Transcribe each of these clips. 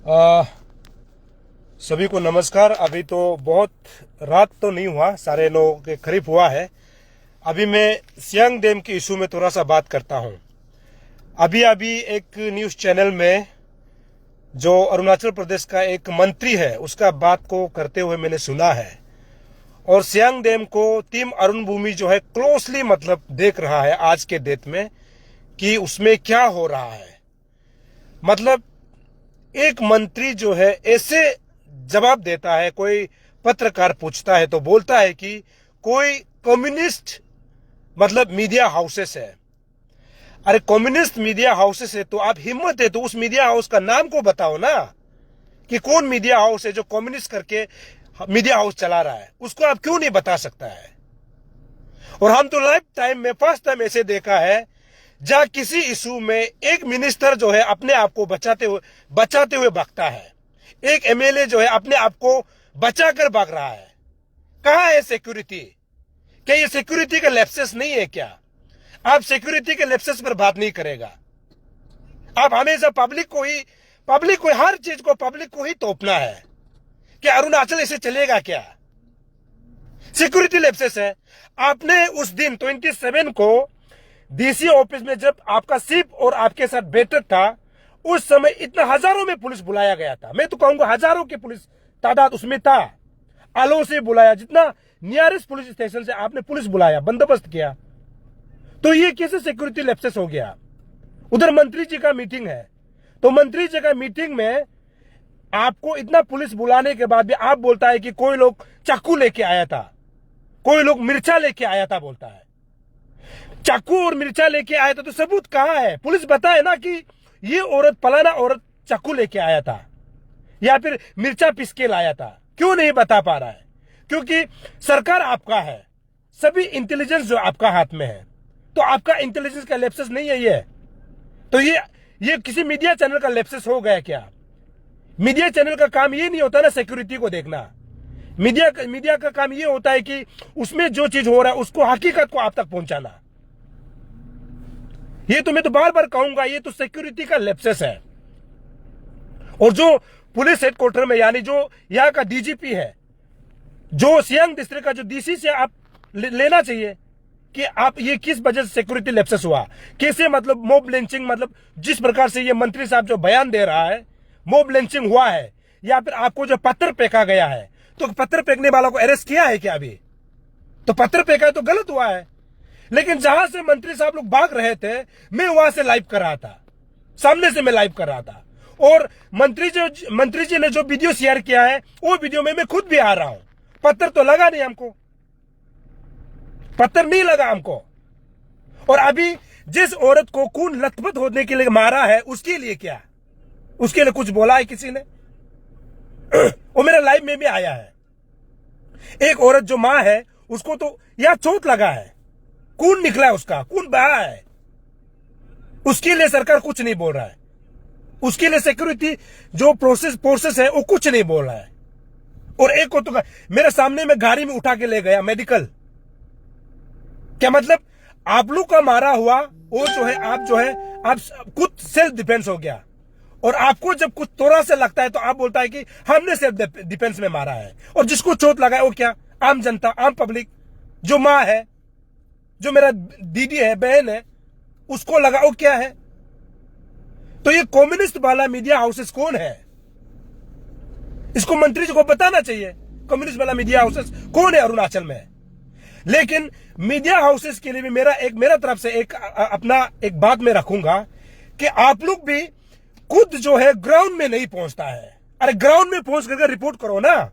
आ, सभी को नमस्कार। अभी तो बहुत रात तो नहीं हुआ, 9:30 के करीब हुआ है। अभी मैं सियांग डैम के इशू में थोड़ा सा बात करता हूँ। अभी एक न्यूज़ चैनल में जो अरुणाचल प्रदेश का एक मंत्री है उसका बात को करते हुए मैंने सुना है, और सियांग डैम को टीम अरुण भूमि जो है क्लोजली मतलब देख रहा है आज के डेट में कि उसमें क्या हो रहा है। मतलब एक मंत्री जो है ऐसे जवाब देता है, कोई पत्रकार पूछता है तो बोलता है कि कोई कम्युनिस्ट मतलब मीडिया हाउसेस है। अरे कम्युनिस्ट मीडिया हाउसेस है तो आप हिम्मत है तो उस मीडिया हाउस का नाम को बताओ ना, कि कौन मीडिया हाउस है जो कम्युनिस्ट करके मीडिया हाउस चला रहा है, उसको आप क्यों नहीं बता सकता है। और हम तो लाइफ टाइम में फर्स्ट टाइम ऐसे देखा है जहां किसी इशू में एक मिनिस्टर जो है अपने आप को बचाते हुए भागता है, एक एमएलए जो है अपने आप को बचाकर भाग रहा है। कहां है सिक्योरिटी? क्या ये सिक्योरिटी का लैप्सेस नहीं है क्या? आप सिक्योरिटी के लैप्सेस पर बात नहीं करेगा। आप हमेशा पब्लिक को हर चीज को पब्लिक को ही तोपना है। क्या अरुणाचल ऐसे चलेगा क्या? सिक्योरिटी लैप्सेस है। आपने उस दिन 27 को डीसी ऑफिस में जब आपका सिप और आपके साथ बैठक था, उस समय इतना हजारों में पुलिस बुलाया गया था। मैं तो कहूंगा हजारों की पुलिस तादाद उसमें था। आलो से बुलाया, जितना नियरेस्ट पुलिस स्टेशन से आपने पुलिस बुलाया, बंदोबस्त किया। तो ये कैसे सिक्योरिटी लैप्सेस हो गया? उधर मंत्री जी का मीटिंग है, तो मंत्री जी का मीटिंग में आपको इतना पुलिस बुलाने के बाद भी आप बोलता है कि कोई लोग चाकू लेके आया था, कोई लोग मिर्चा लेके आया था बोलता है। चाकू और मिर्चा लेके आया था तो सबूत कहां है? पुलिस बताए ना कि ये औरत फलाना औरत चाकू लेके आया था या फिर मिर्चा पिस के लाया था। क्यों नहीं बता पा रहा है? क्योंकि सरकार आपका है, सभी इंटेलिजेंस जो आपका हाथ में है, तो आपका इंटेलिजेंस का लैप्सेस नहीं है ये। तो ये किसी मीडिया चैनल का लैप्सेस हो गया क्या? मीडिया चैनल का काम ये नहीं होता ना सिक्योरिटी को देखना। मीडिया का काम ये होता है कि उसमें जो चीज हो रहा है उसको हकीकत को आप तक पहुंचाना। ये तो मैं तो बार बार कहूंगा, ये तो सिक्योरिटी का लैप्सेस है। और जो पुलिस हेडक्वार्टर में यानी जो यहाँ का डीजीपी है, जो सियांग डिस्ट्रिक्ट का जो डीसी से आप लेना चाहिए कि आप ये किस वजह से सिक्योरिटी लैप्सेस हुआ, कैसे मतलब मॉब लिंचिंग, मतलब जिस प्रकार से ये मंत्री साहब जो बयान दे रहा है मॉब लिंचिंग हुआ है, या फिर आपको जो पत्थर फेंका गया है, तो पत्थर फेंकने वालों को अरेस्ट किया है क्या? अभी तो पत्थर फेंका है तो गलत हुआ है। लेकिन जहां से मंत्री साहब लोग भाग रहे थे, मैं वहां से लाइव कर रहा था, सामने से मैं लाइव कर रहा था। और मंत्री जी ने जो वीडियो शेयर किया है वो वीडियो में मैं खुद भी आ रहा हूं। पत्थर तो लगा नहीं हमको, पत्थर नहीं लगा हमको। और अभी जिस औरत को खून लथपथ होने के लिए मारा है, उसके लिए क्या? उसके लिए कुछ बोला है किसी ने? वो मेरा लाइव में भी आया है। एक औरत जो मां है उसको तो यहां चोट लगा है, खून निकला है, उसका खून बहा है, उसके लिए सरकार कुछ नहीं बोल रहा है। उसके लिए सिक्योरिटी जो फोर्सेस है वो कुछ नहीं बोल रहा है। और एक को तो मेरे सामने में गाड़ी में उठा के ले गया मेडिकल। क्या मतलब आप लोग का मारा हुआ वो जो है आप खुद सेल्फ डिफेंस हो गया, और आपको जब कुछ थोड़ा सा लगता है तो आप बोलता है कि हमने सेल्फ डिफेंस में मारा है। और जिसको चोट लगा है वो क्या? आम जनता, आम पब्लिक, जो मां है, जो मेरा दीदी है, बहन है, उसको लगा वो क्या है? तो ये कम्युनिस्ट वाला मीडिया हाउसेस कौन है? इसको मंत्री जी को बताना चाहिए, कम्युनिस्ट वाला मीडिया हाउसेस कौन है अरुणाचल में। लेकिन मीडिया हाउसेस के लिए भी मेरा तरफ से अपना एक बात मैं रखूंगा कि आप लोग भी खुद जो है ग्राउंड में नहीं पहुंचता है। अरे ग्राउंड में पहुंच करके रिपोर्ट करो ना।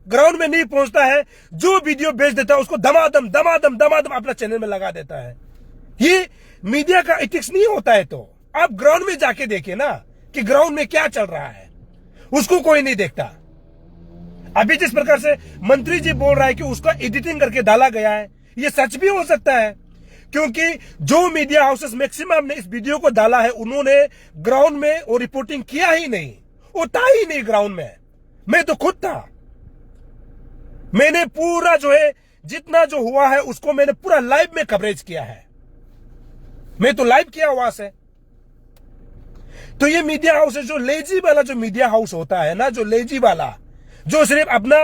ग्राउंड में नहीं पहुंचता है, जो वीडियो भेज देता है उसको दमादम अपना चैनल में लगा देता है। ये मीडिया का एथिक्स नहीं होता है। तो आप ग्राउंड में जाके देखिए ना कि ग्राउंड में क्या चल रहा है, उसको कोई नहीं देखता। अभी जिस प्रकार से मंत्री जी बोल रहा है कि उसका एडिटिंग करके डाला गया है, ये सच भी हो सकता है, क्योंकि जो मीडिया हाउसेस मैक्सिमम ने इस वीडियो को डाला है उन्होंने ग्राउंड में वो रिपोर्टिंग किया ही नहीं, वो था ही नहीं ग्राउंड में। मैं तो खुद था, मैंने पूरा जो है जितना जो हुआ है उसको मैंने पूरा लाइव में कवरेज किया है। मैं तो लाइव किया वहां से। तो ये मीडिया हाउस है, जो लेजी वाला जो मीडिया हाउस होता है ना, जो लेजी वाला, जो सिर्फ अपना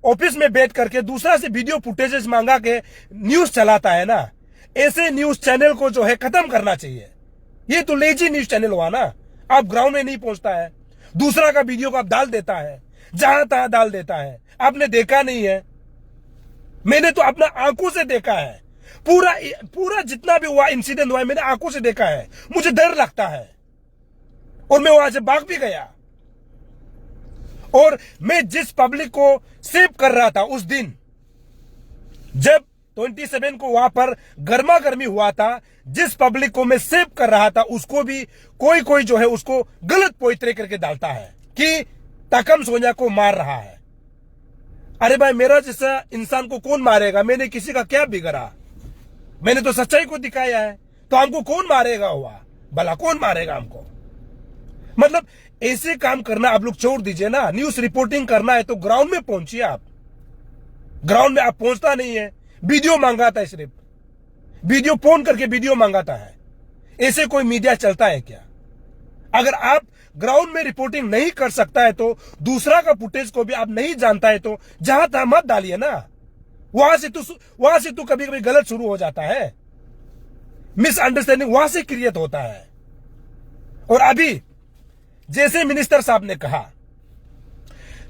ऑफिस में बैठ करके दूसरा से वीडियो फुटेजेस मांगा के न्यूज चलाता है ना, ऐसे न्यूज चैनल को जो है खत्म करना चाहिए। ये तो लेजी न्यूज चैनल हुआ ना। आप ग्राउंड में नहीं पहुंचता है, दूसरा का वीडियो को आप डाल देता है, जहां तहां डाल देता है। आपने देखा नहीं है, मैंने तो अपना आंखों से देखा है। पूरा जितना भी हुआ इंसिडेंट हुआ है, मैंने आंखों से देखा है। मुझे डर लगता है और मैं वहां से भाग भी गया। और मैं जिस पब्लिक को सेव कर रहा था उस दिन, जब 27 को वहां पर गर्मा गर्मी हुआ था, जिस पब्लिक को मैं सेव कर रहा था, उसको भी कोई जो है उसको गलत पोइत्रे करके डालता है कि तकम सोनिया को मार रहा है। अरे भाई, मेरा जैसा इंसान को कौन मारेगा? मैंने किसी का क्या बिगड़ा? मैंने तो सच्चाई को दिखाया है। तो हमको कौन मारेगा? हुआ भला कौन मारेगा हमको? मतलब ऐसे काम करना आप लोग छोड़ दीजिए ना। न्यूज रिपोर्टिंग करना है तो ग्राउंड में पहुंचिए। आप ग्राउंड में आप पहुंचता नहीं है, वीडियो मांगाता है, सिर्फ वीडियो फोन करके वीडियो मांगाता है। ऐसे कोई मीडिया चलता है क्या? अगर आप ग्राउंड में रिपोर्टिंग नहीं कर सकता है तो दूसरा का फुटेज को भी आप नहीं जानता है तो जहां तहां मत डालिए ना। वहां से तो कभी कभी गलत शुरू हो जाता है, मिसअंडरस्टैंडिंग वहां से क्रिएट होता है। और अभी जैसे मिनिस्टर साहब ने कहा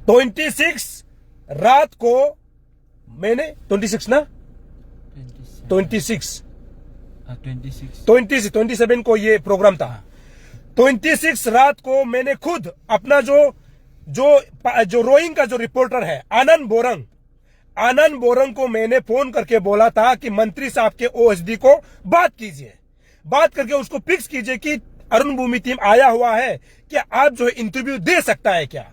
26 रात को मैंने 26 ना 27 को ये प्रोग्राम था। 26 रात को मैंने खुद अपना जो रोइंग का जो रिपोर्टर है आनंद बोरंग को मैंने फोन करके बोला था कि मंत्री साहब के ओएसडी को बात कीजिए, बात करके उसको फिक्स कीजिए कि अरुण भूमि टीम आया हुआ है, क्या आप जो इंटरव्यू दे सकता है क्या?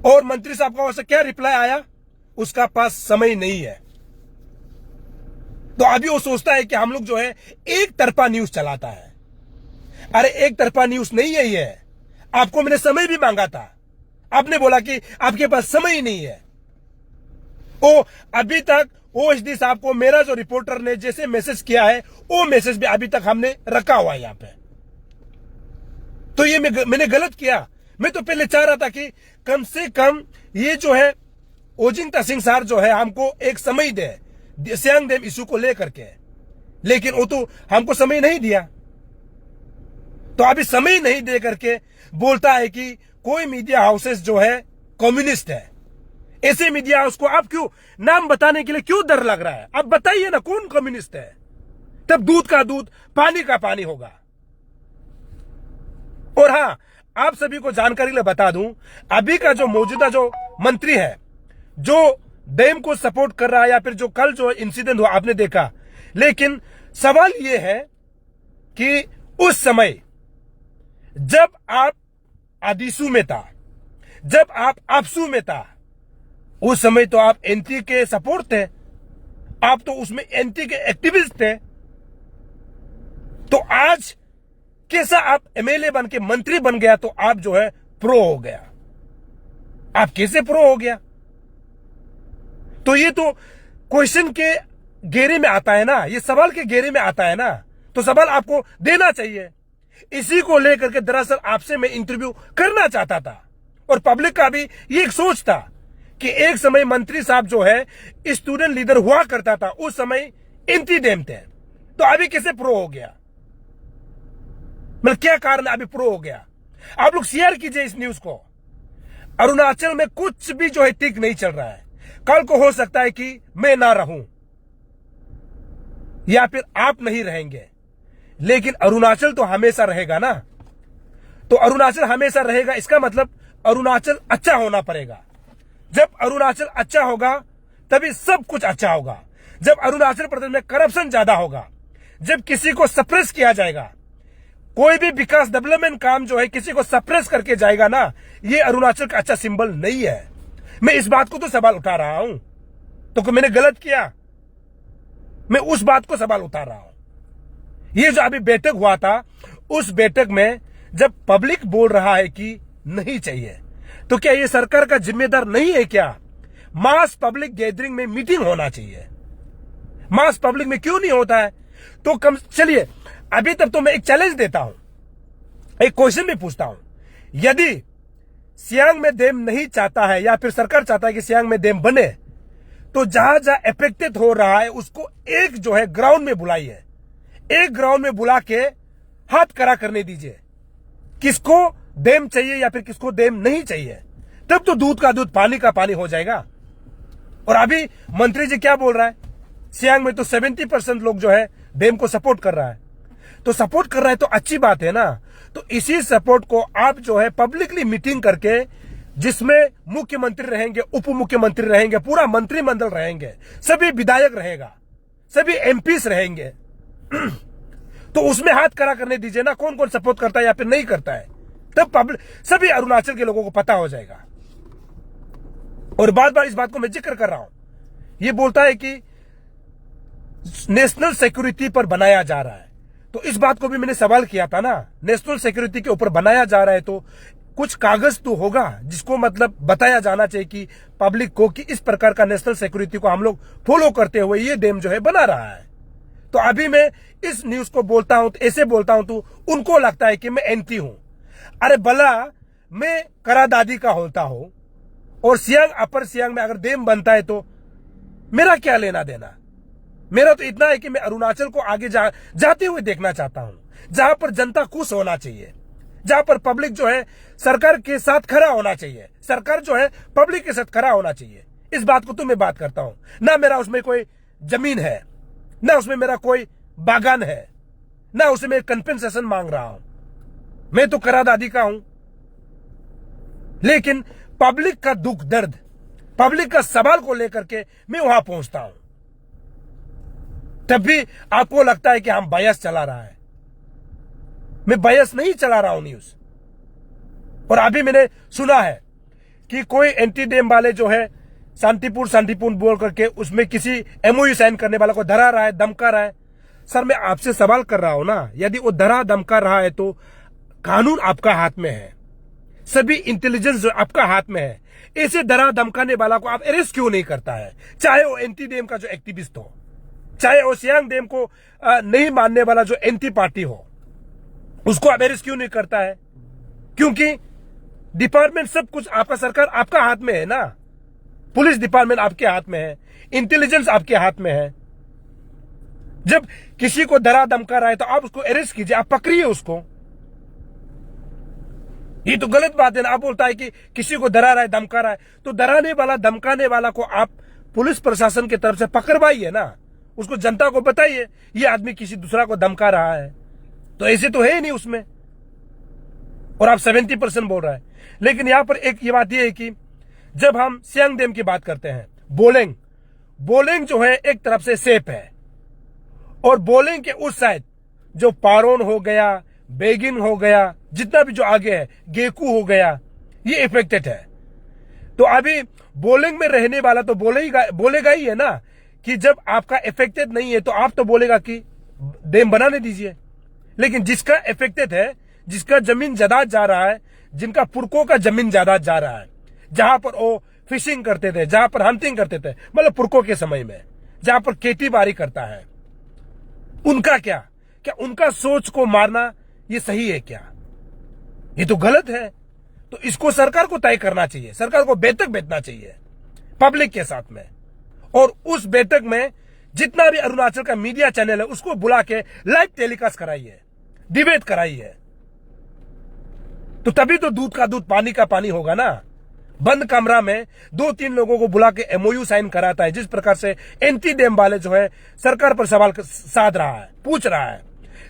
और मंत्री साहब का वहां से क्या रिप्लाई आया? उसका पास समय नहीं है। तो अभी वो सोचता है कि हम लोग जो है एक तरफा न्यूज चलाता है। अरे एक तरफा न्यूज नहीं है ये। आपको मैंने समय भी मांगा था, आपने बोला कि आपके पास समय ही नहीं है। ओ अभी तक ओएसडी साहब को मेरा जो रिपोर्टर ने जैसे मैसेज किया है वो मैसेज भी अभी तक हमने रखा हुआ है यहां पे। तो ये मैंने गलत किया। मैं तो पहले चाह रहा था कि कम से कम ये जो है ओजिंग तसिंग सर जो है हमको एक समय दे सियांग डैम इशू को लेकर के, लेकिन वो तो हमको समय नहीं दिया। तो अभी समय नहीं दे करके बोलता है कि कोई मीडिया हाउसेस जो है कम्युनिस्ट है। ऐसे मीडिया हाउस को आप क्यों नाम बताने के लिए क्यों डर लग रहा है? आप बताइए ना कौन कम्युनिस्ट है, तब दूध का दूध पानी का पानी होगा। और हाँ, आप सभी को जानकारी ले बता दूं, अभी का जो मौजूदा जो मंत्री है जो डैम को सपोर्ट कर रहा है, या फिर जो कल जो इंसिडेंट हुआ आपने देखा, लेकिन सवाल यह है कि उस समय जब आप आदिसू में था, जब आप आपसू में था, उस समय तो आप एंटी के सपोर्ट थे, आप तो उसमें एंटी के एक्टिविस्ट थे। तो आज कैसा आप एमएलए बन के मंत्री बन गया तो आप जो है प्रो हो गया? आप कैसे प्रो हो गया? तो ये तो क्वेश्चन के घेरे में आता है ना, ये सवाल के घेरे में आता है ना। तो सवाल आपको देना चाहिए। इसी को लेकर के दरअसल आपसे मैं इंटरव्यू करना चाहता था, और पब्लिक का भी ये एक सोच था कि एक समय मंत्री साहब जो है स्टूडेंट लीडर हुआ करता था, उस समय एंटी डैम थे, तो अभी कैसे प्रो हो गया? मतलब क्या कारण है अभी प्रो हो गया? आप लोग शेयर कीजिए इस न्यूज को। अरुणाचल में कुछ भी जो है ठीक नहीं चल रहा है। कल को हो सकता है कि मैं ना रहूं या फिर आप नहीं रहेंगे, लेकिन अरुणाचल तो हमेशा रहेगा ना। तो अरुणाचल हमेशा रहेगा, इसका मतलब अरुणाचल अच्छा होना पड़ेगा। जब अरुणाचल अच्छा होगा तभी सब कुछ अच्छा होगा। जब अरुणाचल प्रदेश में करप्शन ज्यादा होगा, जब किसी को सप्रेस किया जाएगा, कोई भी विकास डेवलपमेंट काम जो है किसी को सप्रेस करके जाएगा ना, ये अरुणाचल का अच्छा सिंबल नहीं है। मैं इस बात को तो सवाल उठा रहा हूं। तो मैंने गलत किया? मैं उस बात को सवाल उठा रहा हूं। ये जो अभी बैठक हुआ था, उस बैठक में जब पब्लिक बोल रहा है कि नहीं चाहिए, तो क्या ये सरकार का जिम्मेदार नहीं है क्या? मास पब्लिक गैदरिंग में मीटिंग होना चाहिए। मास पब्लिक में क्यों नहीं होता है? तो कम चलिए, अभी तक तो मैं एक चैलेंज देता हूं एक क्वेश्चन भी पूछता हूं, यदि सियांग में डैम नहीं चाहता है या फिर सरकार चाहता है कि सियांग में डैम बने, तो जहां जहां अफेक्टेड हो रहा है उसको एक जो है ग्राउंड में बुलाइए, एक ग्राउंड में बुला के हाथ खड़ा करने दीजिए, किसको डैम चाहिए या फिर किसको डैम नहीं चाहिए, तब तो दूध का दूध पानी का पानी हो जाएगा। और अभी मंत्री जी क्या बोल रहा है, सियांग में तो 70% लोग जो है डैम को सपोर्ट कर रहा है, तो सपोर्ट कर रहा है तो अच्छी बात है ना। तो इसी सपोर्ट को आप जो है पब्लिकली मीटिंग करके, जिसमें मुख्यमंत्री रहेंगे, उप मुख्यमंत्री रहेंगे, पूरा मंत्रिमंडल रहेंगे, सभी विधायक रहेगा, सभी एमपीस रहेंगे, तो उसमें हाथ खड़ा करने दीजिए ना, कौन कौन सपोर्ट करता है या फिर नहीं करता है, तब पब्लिक सभी अरुणाचल के लोगों को पता हो जाएगा। और बार बार इस बात को मैं जिक्र कर रहा हूं, ये बोलता है कि नेशनल सिक्योरिटी पर बनाया जा रहा है, तो इस बात को भी मैंने सवाल किया था ना, नेशनल सिक्योरिटी के ऊपर बनाया जा रहा है तो कुछ कागज तो होगा जिसको मतलब बताया जाना चाहिए कि पब्लिक को कि इस प्रकार का नेशनल सिक्योरिटी को हम लोग फॉलो करते हुए ये डैम जो है बना रहा है। तो अभी मैं इस न्यूज को बोलता हूं, तो ऐसे बोलता हूं तो उनको लगता है कि मैं एंटी हूं। अरे भला मैं करा दादी का होता हूं और सियांग अपर सियांग में अगर डैम बनता है तो मेरा क्या लेना देना। मेरा तो इतना है कि मैं अरुणाचल को आगे जाते हुए देखना चाहता हूं, जहां पर जनता खुश होना चाहिए, जहां पर पब्लिक जो है सरकार के साथ खड़ा होना चाहिए, सरकार जो है पब्लिक के साथ खड़ा होना चाहिए। इस बात को तो मैं बात करता हूं ना, मेरा उसमें कोई जमीन है ना, उसमें मेरा कोई बागान है ना, उसमें मैं कंपेंसेशन मांग रहा हूं, मैं तो करादादी का हूं। लेकिन पब्लिक का दुख दर्द, पब्लिक का सवाल को लेकर के मैं वहां पहुंचता हूं, तब भी आपको लगता है कि हम बायस चला रहा है। मैं बायस नहीं चला रहा हूं न्यूज। और अभी मैंने सुना है कि कोई एंटी डैम वाले जो है शांतिपूर्ण बोल करके उसमें किसी एमओयू साइन करने वाला को धरा रहा है, धमका रहा है। सर मैं आपसे सवाल कर रहा हूं ना, यदि वो धरा धमका रहा है तो कानून आपका हाथ में है, सभी इंटेलिजेंस जो आपका हाथ में है, ऐसे धरा धमकाने वाला को आप अरेस्ट क्यों नहीं करता है, चाहे वो एंटी डैम का जो एक्टिविस्ट हो, चाहे वो सियांग डैम को नहीं मानने वाला जो एंटी पार्टी हो, उसको आप अरेस्ट क्यों नहीं करता है। क्योंकि डिपार्टमेंट सब कुछ आपका, सरकार आपका हाथ में है ना, पुलिस डिपार्टमेंट आपके हाथ में है, इंटेलिजेंस आपके हाथ में है। जब किसी को डरा धमका रहा है तो आप उसको अरेस्ट कीजिए, आप पकड़िए उसको। ये तो गलत बात है ना। आप बोलता है कि किसी को डरा रहा है, धमका रहा है, तो डराने वाला धमकाने वाला को आप पुलिस प्रशासन की तरफ से पकड़वाइए ना, उसको जनता को बताइए ये आदमी किसी दूसरा को धमका रहा है। तो ऐसे तो है ही नहीं उसमें, और आप 70% बोल रहा है। लेकिन यहां पर एक ये बात ये है कि जब हम सियांग डैम की बात करते हैं, बोलेंग जो है एक तरफ से सेफ है, और बोलेंग के उस साइड जो पारोन हो गया, बेगिन हो गया, जितना भी जो आगे है, गेकू हो गया, ये इफेक्टेड है। तो अभी बोलेंग में रहने वाला तो बोलेगा ही है ना कि जब आपका इफेक्टेड नहीं है तो आप तो बोलेगा कि डैम बनाने दीजिए। लेकिन जिसका इफेक्टेड है, जिसका जमीन ज्यादा जा रहा है, जिनका पुरकों का जमीन ज्यादा जा रहा है, जहां पर वो फिशिंग करते थे, जहां पर हंटिंग करते थे, मतलब पुरकों के समय में, जहां पर खेती बाड़ी करता है, उनका क्या उनका सोच को मारना ये सही है क्या? ये तो गलत है। तो इसको सरकार को तय करना चाहिए, सरकार को बैठक बैठना चाहिए पब्लिक के साथ में, और उस बैठक में जितना भी अरुणाचल का मीडिया चैनल है उसको बुला के लाइव टेलीकास्ट कराइए, डिबेट कराइए, तो तभी तो दूध का दूध पानी का पानी होगा ना। बंद कमरा में 2-3 लोगों को बुला के एमओयू साइन कराता है, जिस प्रकार से एंटी डैम वाले जो है सरकार पर सवाल साध रहा है, पूछ रहा है,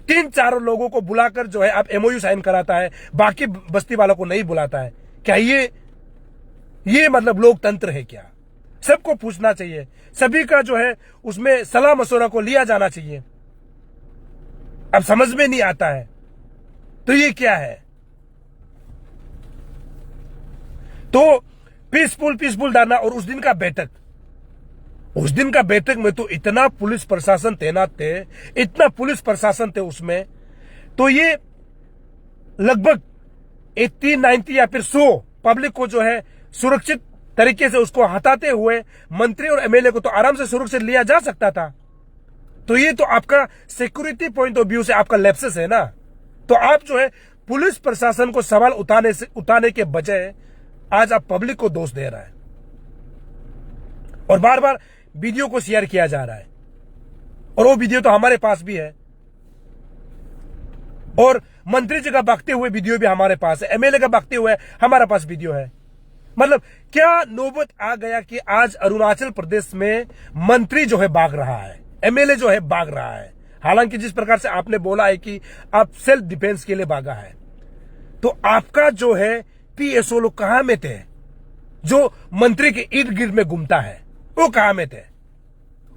3-4 लोगों को बुलाकर जो है आप एमओयू साइन कराता है, बाकी बस्ती वालों को नहीं बुलाता है। क्या ये मतलब लोकतंत्र है क्या? सबको पूछना चाहिए, सभी का जो है उसमें सलाह मशवरा को लिया जाना चाहिए। अब समझ में नहीं आता है तो ये क्या है? तो पीसफुल डालना। और उस दिन का बैठक में तो इतना पुलिस प्रशासन तैनात थे, इतना पुलिस प्रशासन थे उसमें, तो ये लगभग 80-90 या फिर 100 पब्लिक को जो है सुरक्षित तरीके से उसको हटाते हुए मंत्री और एमएलए को तो आराम से सुरक्षित लिया जा सकता था। तो ये तो आपका सिक्योरिटी पॉइंट ऑफ व्यू से आपका लैप्सेस है ना। तो आप जो है पुलिस प्रशासन को सवाल उठाने के बजाय आज आप पब्लिक को दोष दे रहा है और बार बार वीडियो को शेयर किया जा रहा है। और वो वीडियो तो हमारे पास भी है और मंत्री जी का भागते हुए वीडियो भी हमारे पास है, एमएलए का भागते हुए हमारे पास वीडियो है। मतलब क्या नौबत आ गया कि आज अरुणाचल प्रदेश में मंत्री जो है भाग रहा है, एमएलए जो है भाग रहा है। हालांकि जिस प्रकार से आपने बोला है कि आप सेल्फ डिफेंस के लिए भागा है, तो आपका जो है पीएसओ लोग कहां में थे? जो मंत्री के इर्द गिर्द में घूमता है वो कहां में थे?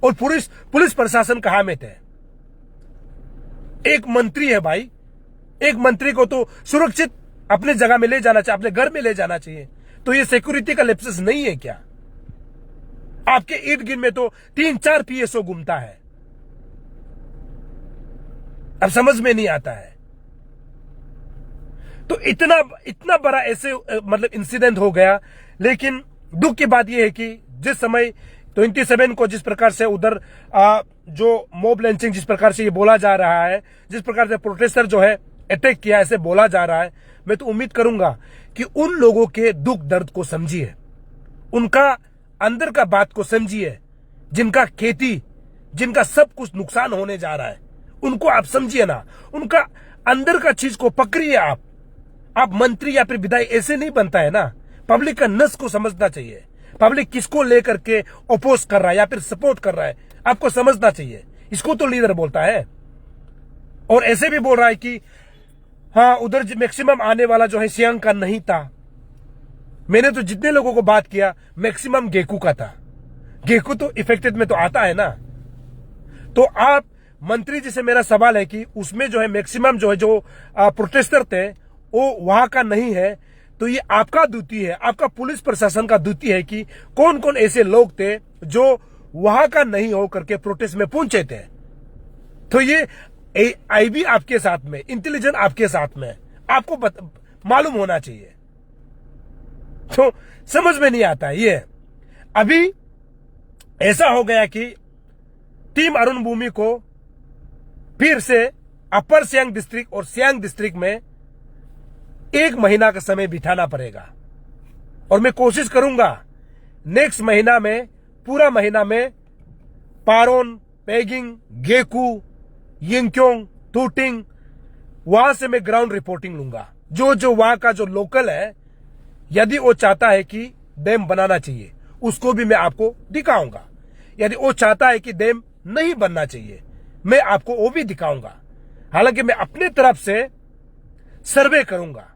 और पुलिस प्रशासन कहां में थे? एक मंत्री है भाई, एक मंत्री को तो सुरक्षित अपने जगह में ले जाना चाहिए, अपने घर में ले जाना चाहिए। तो ये सिक्योरिटी का लैप्सेस नहीं है क्या? आपके इर्द गिर्द में तो 3-4 पीएसओ घूमता है। अब समझ में नहीं आता है। तो इतना बड़ा ऐसे मतलब इंसिडेंट हो गया। लेकिन दुख की बात यह है कि जिस समय 27 को जिस प्रकार से उधर जो मॉब लिंचिंग जिस प्रकार से ये बोला जा रहा है, जिस प्रकार से प्रोटेस्टर जो है अटैक किया ऐसे बोला जा रहा है, मैं तो उम्मीद करूंगा कि उन लोगों के दुख दर्द को समझिए, उनका अंदर का बात को समझिए, जिनका खेती, जिनका सब कुछ नुकसान होने जा रहा है, उनको आप समझिए ना, उनका अंदर का चीज को पकड़िए। आप मंत्री या फिर विधायक ऐसे नहीं बनता है ना। पब्लिक का नस को समझना चाहिए, पब्लिक किसको लेकर के अपोज कर रहा है या फिर सपोर्ट कर रहा है, आपको समझना चाहिए। इसको तो लीडर बोलता है। और ऐसे भी बोल रहा है कि हाँ उधर मैक्सिमम आने वाला जो है सियांग का नहीं था। मैंने तो जितने लोगों को बात किया मैक्सिमम गेकू का था। गेकू तो इफेक्टेड में तो आता है ना। तो आप मंत्री जी से मेरा सवाल है कि उसमें जो है मैक्सिमम जो है जो प्रोटेस्टर थे वो वहां का नहीं है, तो ये आपका ड्यूटी है, आपका पुलिस प्रशासन का ड्यूटी है कि कौन कौन ऐसे लोग थे जो वहां का नहीं हो करके प्रोटेस्ट में पहुंचे थे। तो ये आईबी आपके साथ में, इंटेलिजेंस आपके साथ में, आपको मालूम होना चाहिए। तो समझ में नहीं आता है। ये अभी ऐसा हो गया कि टीम अरुण भूमि को फिर से अपर सियांग डिस्ट्रिक्ट और सियांग डिस्ट्रिक्ट में 1 महीना का समय बिताना पड़ेगा। और मैं कोशिश करूंगा नेक्स्ट महीना में, पूरा महीना में पारोन, पेगिंग, गेकू, यिंगक्योंग, टूटिंग, वहां से मैं ग्राउंड रिपोर्टिंग लूंगा। जो वहां का जो लोकल है, यदि वो चाहता है कि डैम बनाना चाहिए, उसको भी मैं आपको दिखाऊंगा। यदि वो चाहता है कि डैम नहीं बनना चाहिए, मैं आपको वो भी दिखाऊंगा। हालांकि मैं अपने तरफ से सर्वे करूंगा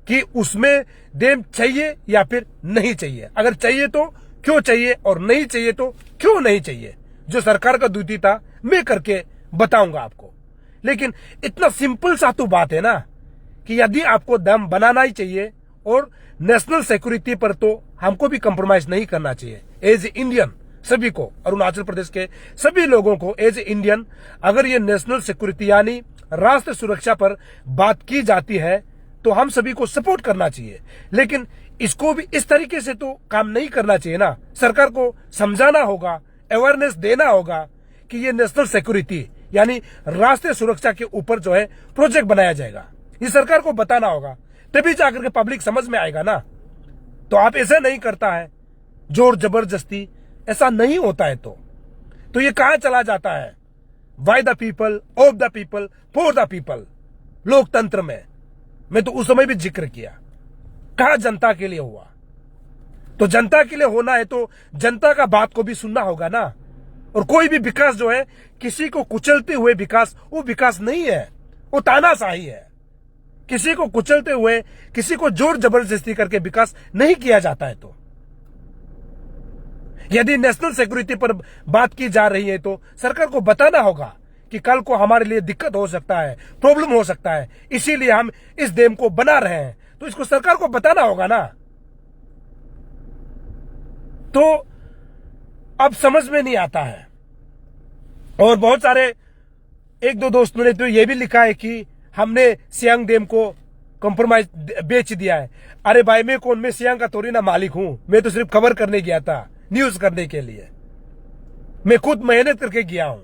कि उसमें डैम चाहिए या फिर नहीं चाहिए। अगर चाहिए तो क्यों चाहिए और नहीं चाहिए तो क्यों नहीं चाहिए। जो सरकार का ड्यूटी था मैं करके बताऊंगा आपको। लेकिन इतना सिंपल सा तो बात है ना कि यदि आपको डैम बनाना ही चाहिए और नेशनल सिक्योरिटी पर तो हमको भी कंप्रोमाइज नहीं करना चाहिए। एज ए इंडियन सभी को, अरुणाचल प्रदेश के सभी लोगों को एज ए इंडियन, अगर ये नेशनल सिक्योरिटी यानी राष्ट्र सुरक्षा पर बात की जाती है तो हम सभी को सपोर्ट करना चाहिए। लेकिन इसको भी इस तरीके से तो काम नहीं करना चाहिए ना। सरकार को समझाना होगा, अवेयरनेस देना होगा कि ये नेशनल सिक्योरिटी यानी राष्ट्रीय सुरक्षा के ऊपर जो है प्रोजेक्ट बनाया जाएगा। ये सरकार को बताना होगा, तभी जाकर के पब्लिक समझ में आएगा ना। तो आप ऐसा नहीं करता है, जोर जबरदस्ती ऐसा नहीं होता है। तो ये कहां चला जाता है? By the people, of the people, for the people, लोकतंत्र में। मैं तो उस समय भी जिक्र किया, कहा जनता के लिए हुआ। तो जनता के लिए होना है तो जनता का बात को भी सुनना होगा ना। और कोई भी विकास जो है किसी को कुचलते हुए विकास, वो विकास नहीं है, वो तानाशाही है। किसी को कुचलते हुए, किसी को जोर जबरदस्ती करके विकास नहीं किया जाता है। तो यदि नेशनल सिक्योरिटी पर बात की जा रही है तो सरकार को बताना होगा कि कल को हमारे लिए दिक्कत हो सकता है, प्रॉब्लम हो सकता है, इसीलिए हम इस डैम को बना रहे हैं। तो इसको सरकार को बताना होगा ना। तो अब समझ में नहीं आता है। और बहुत सारे 1-2 दोस्तों ने तो यह भी लिखा है कि हमने सियांग डैम को कॉम्प्रोमाइज बेच दिया है। अरे भाई मैं कौन, मैं सियांग का थोड़ी ना मालिक हूं। मैं तो सिर्फ खबर करने गया था, न्यूज करने के लिए। मैं खुद मेहनत करके गया हूं,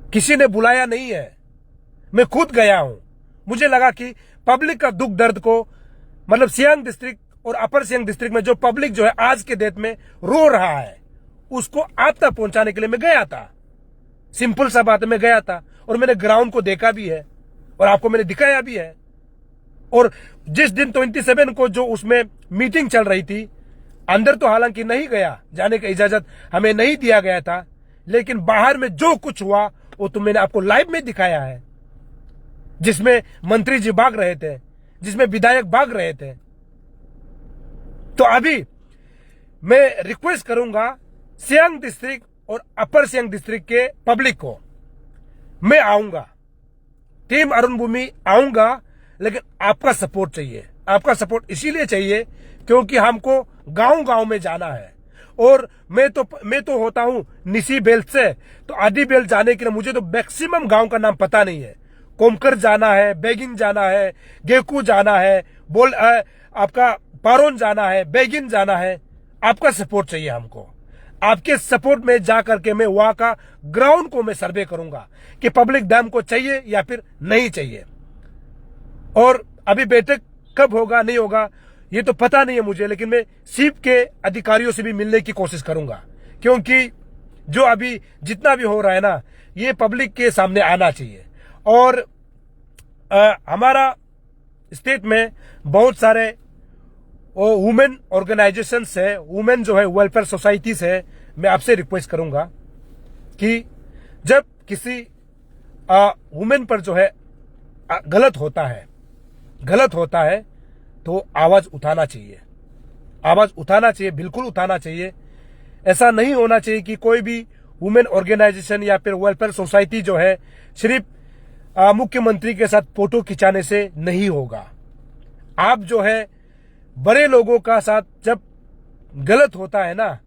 किसी ने बुलाया नहीं है, मैं खुद गया हूं। मुझे लगा कि पब्लिक का दुख दर्द को, मतलब सियांग डिस्ट्रिक्ट और अपर सियांग डिस्ट्रिक्ट में जो पब्लिक जो है आज के डेट में रो रहा है, उसको आप तक पहुंचाने के लिए मैं गया था। सिंपल सा बात है, मैं गया था और मैंने ग्राउंड को देखा भी है और आपको मैंने दिखाया भी है। और जिस दिन 27 को जो उसमें मीटिंग चल रही थी, अंदर तो हालांकि नहीं गया, जाने की इजाजत हमें नहीं दिया गया था, लेकिन बाहर में जो कुछ हुआ वो तो मैंने आपको लाइव में दिखाया है, जिसमें मंत्री जी भाग रहे थे, जिसमें विधायक भाग रहे थे। तो अभी मैं रिक्वेस्ट करूंगा सियांग डिस्ट्रिक्ट और अपर सियांग डिस्ट्रिक्ट के पब्लिक को, मैं आऊंगा, टीम अरुण भूमि आऊंगा, लेकिन आपका सपोर्ट चाहिए। आपका सपोर्ट इसीलिए चाहिए क्योंकि हमको गांव गांव में जाना है। और मैं तो होता हूं निसी बेल्ट से, तो आदि बेल्ट जाने के लिए मुझे तो मैक्सिमम गांव का नाम पता नहीं है। कोमकर जाना है, बेगिन जाना है, गेकू जाना है, आपका पारोन जाना है, बेगिन जाना है। आपका सपोर्ट चाहिए हमको। आपके सपोर्ट में जाकर के मैं वहां का ग्राउंड को मैं सर्वे करूंगा कि पब्लिक डैम को चाहिए या फिर नहीं चाहिए। और अभी बैठक कब होगा नहीं होगा ये तो पता नहीं है मुझे, लेकिन मैं सीप के अधिकारियों से भी मिलने की कोशिश करूंगा, क्योंकि जो अभी जितना भी हो रहा है ना, ये पब्लिक के सामने आना चाहिए। और हमारा स्टेट में बहुत सारे वुमेन ऑर्गेनाइजेशंस है, वुमेन जो है वेलफेयर सोसाइटीज है। मैं आपसे रिक्वेस्ट करूंगा कि जब किसी वुमेन पर जो है गलत होता है तो आवाज उठाना चाहिए, आवाज उठाना चाहिए, बिल्कुल उठाना चाहिए। ऐसा नहीं होना चाहिए कि कोई भी वुमेन ऑर्गेनाइजेशन या फिर वेलफेयर सोसाइटी जो है सिर्फ मुख्यमंत्री के साथ फोटो खिंचाने से नहीं होगा। आप जो है बड़े लोगों का साथ जब गलत होता है ना,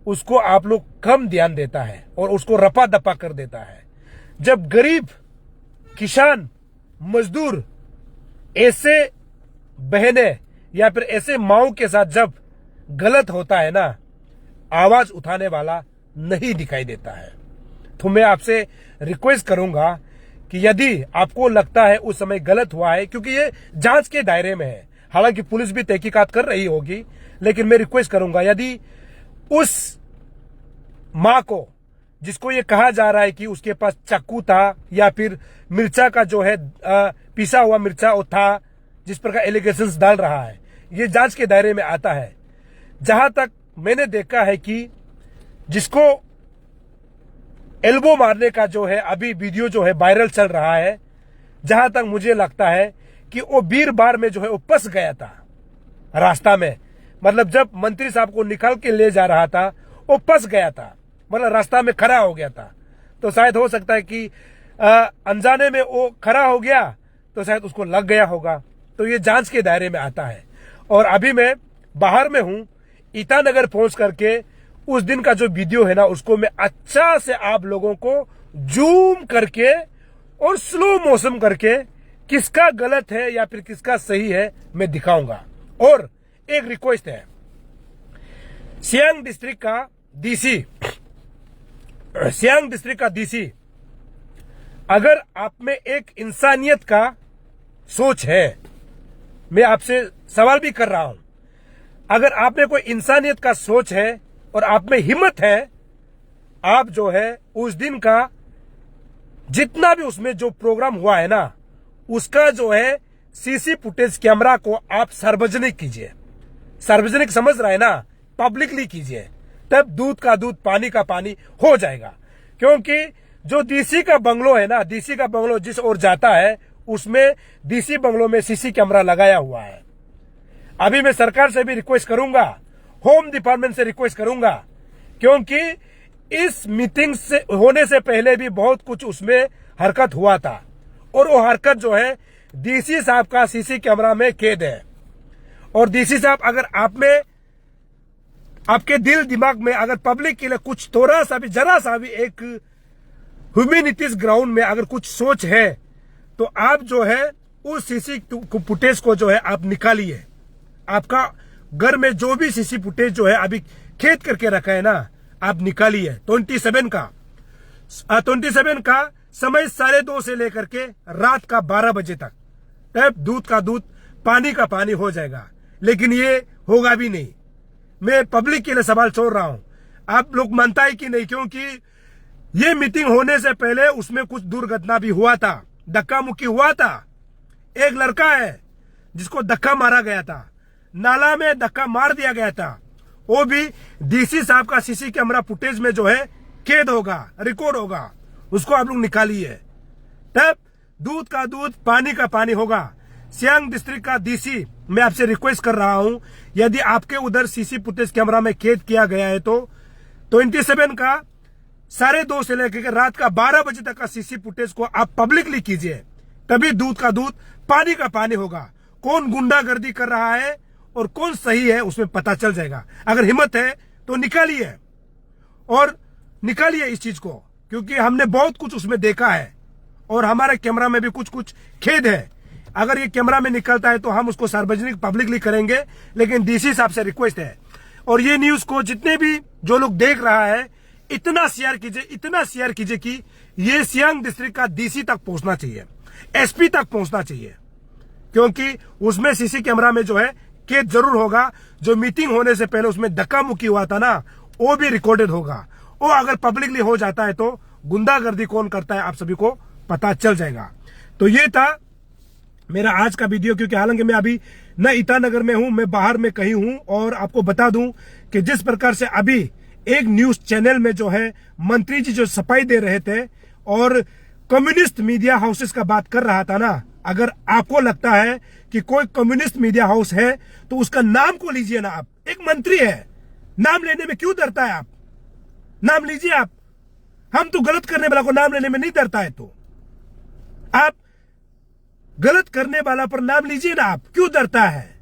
उसको आप लोग कम ध्यान देता है और उसको रपा दपा कर देता है। जब गरीब, किसान, मजदूर, ऐसे बहनें या फिर ऐसे माओ के साथ जब गलत होता है ना, आवाज उठाने वाला नहीं दिखाई देता है। तो मैं आपसे रिक्वेस्ट करूंगा कि यदि आपको लगता है उस समय गलत हुआ है, क्योंकि ये जांच के दायरे में है, हालांकि पुलिस भी तहकीकात कर रही होगी, लेकिन मैं रिक्वेस्ट करूंगा यदि उस मां को, जिसको ये कहा जा रहा है कि उसके पास चाकू था या फिर मिर्चा का जो है पिसा हुआ मिर्चा था, जिस पर का एलिगेशंस डाल रहा है, ये जांच के दायरे में आता है। जहां तक मैंने देखा है कि जिसको एल्बो मारने का जो है अभी वीडियो जो है वायरल चल रहा है, जहां तक मुझे लगता है कि वो वीरबार में जो है वो फंस गया था रास्ता में। मतलब जब मंत्री साहब को निकाल के ले जा रहा था वो फंस गया था, मतलब रास्ता में खड़ा हो गया था। तो शायद हो सकता है कि अनजाने में वो खड़ा हो गया तो शायद उसको लग गया होगा। तो ये जांच के दायरे में आता है। और अभी मैं बाहर में हूं, ईटानगर पहुंच करके उस दिन का जो वीडियो है ना, उसको मैं अच्छा से आप लोगों को जूम करके और स्लो मोशन करके किसका गलत है या फिर किसका सही है मैं दिखाऊंगा। और एक रिक्वेस्ट है, सियांग डिस्ट्रिक्ट का डीसी, अगर आप में एक इंसानियत का सोच है, मैं आपसे सवाल भी कर रहा हूं, अगर आप में कोई इंसानियत का सोच है और आप में हिम्मत है, आप जो है उस दिन का जितना भी उसमें जो प्रोग्राम हुआ है ना, उसका जो है सीसी फुटेज कैमरा को आप सार्वजनिक कीजिए। सार्वजनिक समझ रहा है ना, पब्लिकली कीजिए, तब दूध का दूध पानी का पानी हो जाएगा। क्योंकि जो डीसी का बंगलो है ना, डीसी का बंगलो जिस ओर जाता है, उसमें डीसी बंगलो में सीसी कैमरा लगाया हुआ है। अभी मैं सरकार से भी रिक्वेस्ट करूंगा, होम डिपार्टमेंट से रिक्वेस्ट करूंगा, क्योंकि इस मीटिंग से होने से पहले भी बहुत कुछ उसमें हरकत हुआ था और वो हरकत जो है डीसी साहब का सीसी कैमरा में कैद है। और डीसी साहब, अगर आप में, आपके दिल दिमाग में अगर पब्लिक के लिए कुछ थोड़ा सा भी, जरा सा भी एक ह्यूमैनिटीज ग्राउंड में अगर कुछ सोच है, तो आप जो है उस सीसी फुटेज को जो है आप निकालिए। आपका घर में जो भी सीसी फुटेज जो है अभी खेद करके रखा है ना, आप निकालिए। 27 का समय 2:30 से लेकर के रात का 12 बजे तक तब दूध का दूध पानी का पानी हो जाएगा। लेकिन ये होगा भी नहीं। मैं पब्लिक के लिए सवाल छोड़ रहा हूं, आप लोग मानता है कि नहीं? क्योंकि ये मीटिंग होने से पहले उसमें कुछ दुर्घटना भी हुआ था, धक्का मुक्की हुआ था। एक लड़का है जिसको धक्का मारा गया था, नाला में धक्का मार दिया गया था। वो भी डीसी साहब का सीसी कैमरा फुटेज में जो है कैद होगा, रिकॉर्ड होगा, उसको आप लोग निकालिए। तब दूध का दूध पानी का पानी होगा। सियांग डिस्ट्रिक्ट का डीसी, मैं आपसे रिक्वेस्ट कर रहा हूं, यदि आपके उधर सीसी फुटेज कैमरा में कैद किया गया है तो 27 का 2:30 से लेकर रात का 12 बजे तक का सीसी फुटेज को आप पब्लिकली कीजिए, तभी दूध का दूध पानी का पानी होगा। कौन गुंडागर्दी कर रहा है और कौन सही है उसमें पता चल जाएगा। अगर हिम्मत है तो निकालिए, और निकालिए इस चीज को, क्योंकि हमने बहुत कुछ उसमें देखा है और हमारे कैमरा में भी कुछ कुछ खेद है। अगर ये कैमरा में निकलता है तो हम उसको सार्वजनिक पब्लिकली करेंगे, लेकिन डीसी साहब से रिक्वेस्ट है, और ये न्यूज को जितने भी जो लोग देख रहा है इतना शेयर कीजिए, इतना शेयर कीजिए कि ये सियांग डिस्ट्रिक्ट का डीसी तक पहुंचना चाहिए, एसपी तक पहुंचना चाहिए, क्योंकि उसमें सीसी कैमरा में जो है कैद जरूर होगा। जो मीटिंग होने से पहले उसमें धक्का मुक्की हुआ था ना, वो भी रिकॉर्डेड होगा। वो अगर पब्लिकली हो जाता है तो गुंडागर्दी कौन करता है आप सभी को पता चल जाएगा। तो ये था मेरा आज का वीडियो, क्योंकि हालांकि मैं अभी न ईटानगर में हूं, मैं बाहर में कहीं हूं। और आपको बता दूं कि जिस प्रकार से अभी एक न्यूज चैनल में जो है मंत्री जी जो सफाई दे रहे थे और कम्युनिस्ट मीडिया हाउसेस का बात कर रहा था ना, अगर आपको लगता है कि कोई कम्युनिस्ट मीडिया हाउस है तो उसका नाम को लीजिए ना। आप एक मंत्री है, नाम लेने में क्यों डरता है? आप नाम लीजिए। आप, हम तो गलत करने वाला को नाम लेने में नहीं डरता है, तो आप गलत करने वाला पर नाम लीजिए ना। आप क्यों डरता है?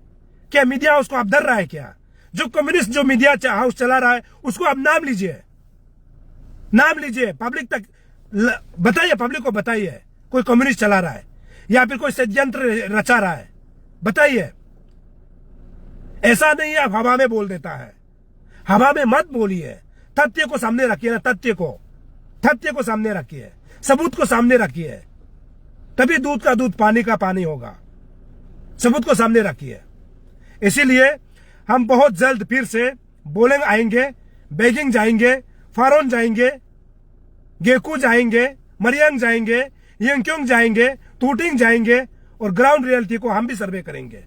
क्या मीडिया हाउस को आप डर रहा है क्या? जो कम्युनिस्ट जो मीडिया हाउस चला रहा है उसको आप नाम लीजिए, नाम लीजिए, पब्लिक तक बताइए, पब्लिक को बताइए कोई कम्युनिस्ट चला रहा है या फिर कोई षड्यंत्र रचा रहा है, बताइए। ऐसा नहीं है आप हवा में बोल देता है, हवा में मत बोलिए, तथ्य को सामने रखिए ना, तथ्य को सामने रखिए, सबूत को सामने रखिए, तभी दूध का दूध पानी का पानी होगा। सबूत को सामने रखिए। इसीलिए हम बहुत जल्द फिर से बोलेंग आएंगे, बेगिंग जाएंगे, फारोन जाएंगे, गेकू जाएंगे, मरियांग जाएंगे, यंगक्योंग जाएंगे, टूटिंग जाएंगे, और ग्राउंड रियलिटी को हम भी सर्वे करेंगे।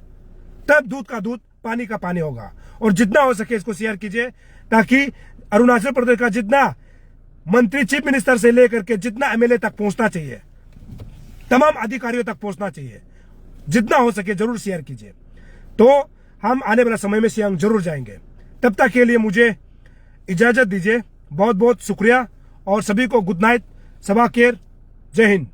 तब दूध का दूध पानी का पानी होगा। और जितना हो सके इसको शेयर कीजिए, ताकि अरुणाचल प्रदेश का जितना मंत्री, चीफ मिनिस्टर से लेकर के जितना एमएलए तक पहुंचना चाहिए, तमाम अधिकारियों तक पहुंचना चाहिए, जितना हो सके जरूर शेयर कीजिए। तो हम आने वाला समय में सियांग जरूर जाएंगे। तब तक के लिए मुझे इजाजत दीजिए। बहुत बहुत शुक्रिया और सभी को गुड नाइट, सबा केर, जय हिंद।